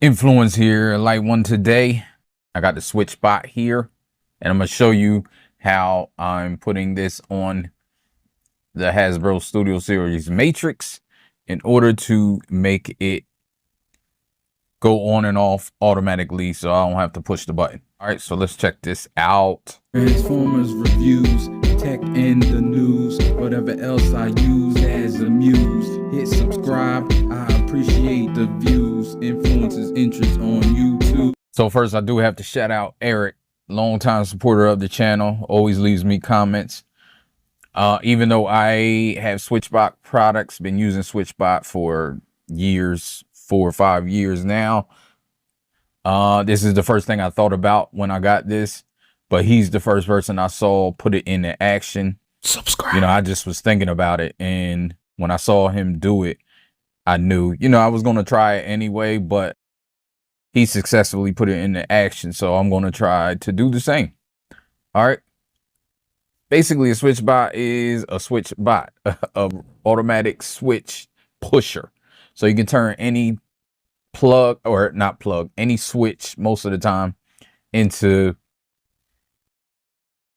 Influence here, light one today. I got the switch spot here, and I'm gonna show you how I'm putting this on the Hasbro Studio Series Matrix in order to make it go on and off automatically so I don't have to push the button. All right, so let's check this out. Transformers reviews, tech and the news, whatever else I use as a muse. Hit subscribe, I appreciate the views. Influences interest on YouTube. So first I do have to shout out Eric, longtime supporter of the channel, always leaves me comments. Even though I have SwitchBot products, been using SwitchBot for years, 4 or 5 years now. This is the first thing I thought about when I got this, but he's the first person I saw put it into action. Subscribe. You know, I just was thinking about it, and when I saw him do it, I knew, you know, I was going to try it anyway, but he successfully put it into action, so I'm going to try to do the same. All right. Basically, a SwitchBot is a SwitchBot, a automatic switch pusher. So you can turn any plug, or not plug, any switch most of the time into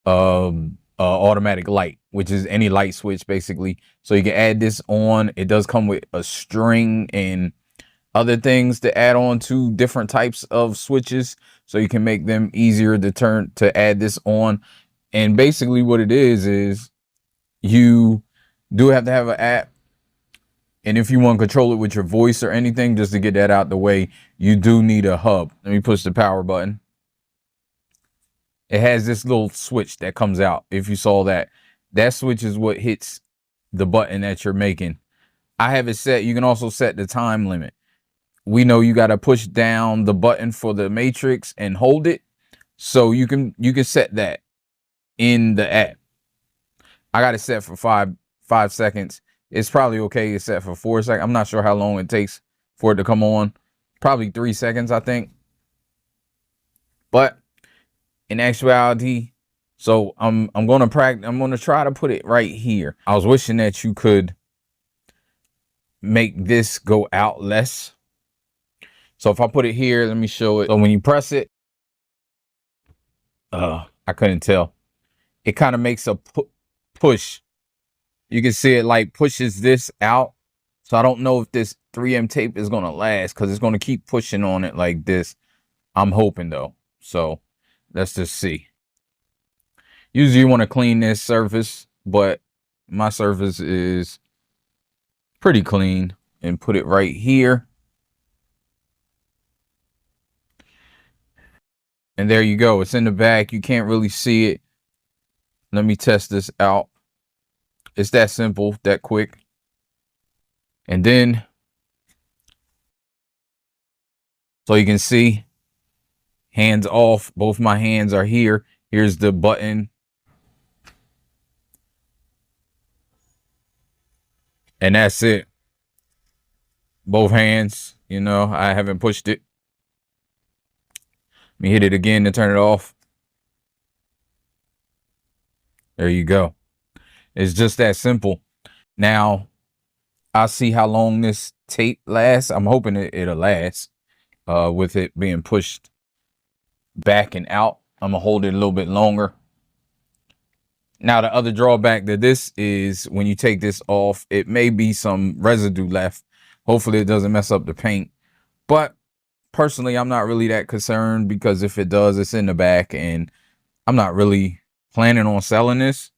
automatic light, which is any light switch basically. So you can add this on. It does come with a string and other things to add on to different types of switches, so you can make them easier to add this on. And basically what it is you do have to have an app, and if you want to control it with your voice or anything, just to get that out the way, you do need a hub. Let me push the power button. It has this little switch that comes out. If you saw that, that switch is what hits the button that you're making. I have it set. You can also set the time limit. We know you got to push down the button for the matrix and hold it. So you can set that in the app. I got it set for five seconds. It's probably okay to set for 4 seconds. I'm not sure how long it takes for it to come on. Probably 3 seconds, I think. But in actuality, so I'm going to practice. I'm going to try to put it right here. I was wishing that you could make this go out less. So if I put it here, let me show it. So when you press it, I couldn't tell. It kind of makes a push. You can see it like pushes this out. So I don't know if this 3M tape is going to last, because it's going to keep pushing on it like this. I'm hoping though. So let's just see. Usually you want to clean this surface, but my surface is pretty clean, and put it right here. And there you go. It's in the back. You can't really see it. Let me test this out. It's that simple, that quick. And then, so you can see, hands off. Both my hands are here. Here's the button. And that's it. Both hands, you know, I haven't pushed it. Let me hit it again to turn it off. There you go. It's just that simple. Now, I'll see how long this tape lasts. I'm hoping it'll last with it being pushed back and out. I'm going to hold it a little bit longer. Now, the other drawback to this is when you take this off, it may be some residue left. Hopefully, it doesn't mess up the paint. But personally, I'm not really that concerned, because if it does, it's in the back, and I'm not really planning on selling this.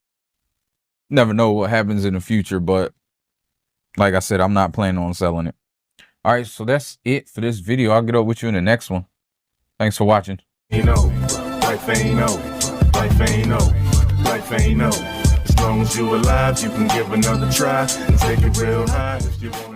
Never know what happens in the future, but like I said, I'm not planning on selling it. All right, so that's it for this video. I'll get up with you in the next one. Thanks for watching. You know, life ain't no, life ain't no, life ain't no. As long as you alive, you can give another try and take it real high if you want.